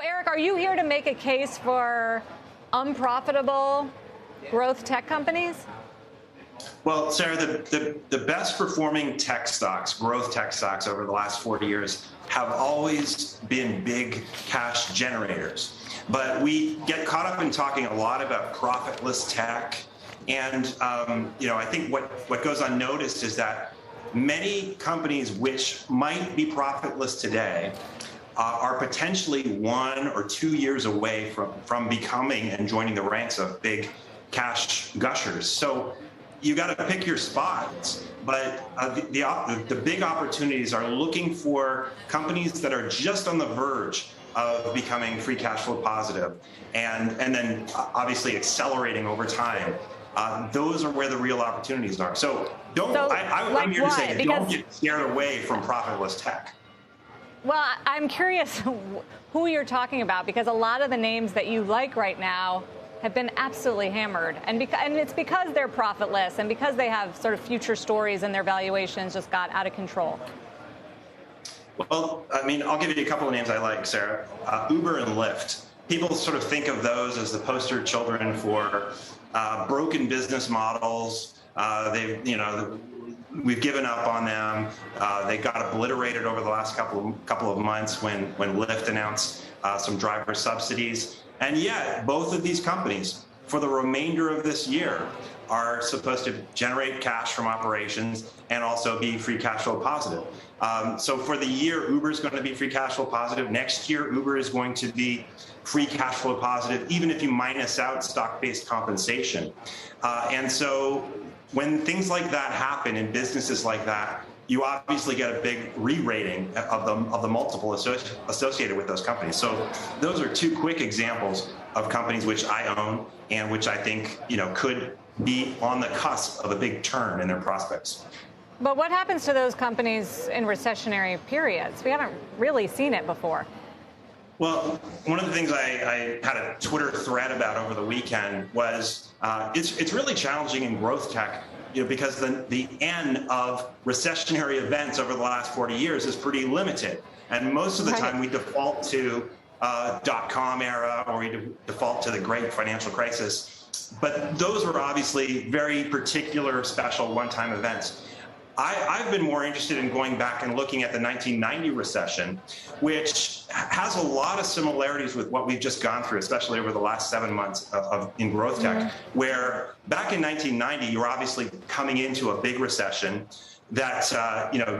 Eric, are you here to make a case for unprofitable growth tech companies? Well, Sarah, the best performing tech stocks, growth tech stocks over the last 40 years have always been big cash generators. But we get caught up in talking a lot about profitless tech. And, I think what goes unnoticed is that many companies which might be profitless today are potentially 1 or 2 years away from becoming and joining the ranks of big cash gushers. So you got to pick your spots, but the big opportunities are looking for companies that are just on the verge of becoming free cash flow positive, and then obviously accelerating over time. Those are where the real opportunities are. So I'm here to say that don't get scared away from profitless tech. Well, I'm curious who you're talking about, because a lot of the names that you like right now have been absolutely hammered. And it's because they're profitless and because they have sort of future stories and their valuations just got out of control. Well, I mean, I'll give you a couple of names I like, Sarah. Uber and Lyft. People sort of think of those as the poster children for broken business models. We've given up on them. They got obliterated over the last couple of months when Lyft announced some driver subsidies. And yet, both of these companies, for the remainder of this year, are supposed to generate cash from operations and also be free cash flow positive. So for the year, Uber is going to be free cash flow positive. Next year, Uber is going to be free cash flow positive, even if you minus out stock-based compensation. And so when things like that happen in businesses like that, you obviously get a big re-rating of the multiple associated with those companies. So those are two quick examples of companies which I own and which I think could be on the cusp of a big turn in their prospects. But what happens to those companies in recessionary periods? We haven't really seen it before. Well, one of the things I had a Twitter thread about over the weekend was it's really challenging in growth tech, because the N of recessionary events over the last 40 years is pretty limited. And most of the time we default to dot-com era, or we default to the great financial crisis. But those were obviously very particular, special, one-time events. I've been more interested in going back and looking at the 1990 recession, which has a lot of similarities with what we've just gone through, especially over the last 7 months in growth tech, where back in 1990, you were obviously coming into a big recession that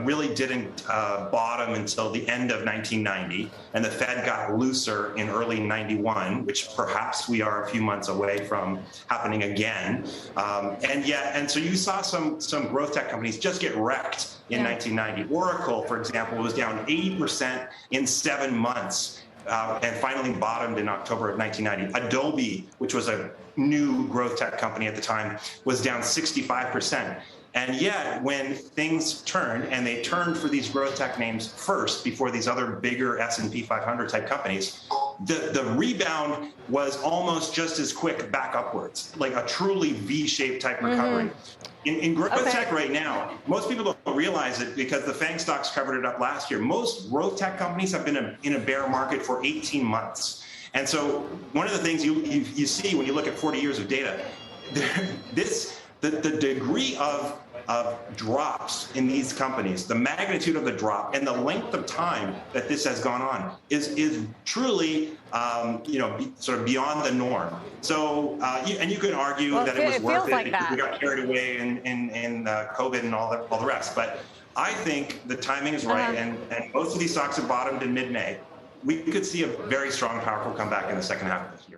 really didn't bottom until the end of 1990, and the Fed got looser in early 91, which perhaps we are a few months away from happening again. And so you saw some growth tech companies just get wrecked in 1990. Oracle, for example, was down 80% in 7 months. And finally bottomed in October of 1990. Adobe, which was a new growth tech company at the time, was down 65%. And yet, when things turned, and they turned for these growth tech names first before these other bigger S&P 500 type companies, the rebound was almost just as quick back upwards, like a truly V-shaped type recovery. In growth tech right now, most people don't realize it because the FANG stocks covered it up last year. Most growth tech companies have been in a bear market for 18 months. And so one of the things you see when you look at 40 years of data, the degree of drops in these companies, the magnitude of the drop and the length of time that this has gone on is truly sort of beyond the norm. So and you could argue that it was worth it because we got carried away in COVID and all the rest. But I think the timing is right, and most of these stocks have bottomed in mid-May. We could see a very strong, powerful comeback in the second half of this year.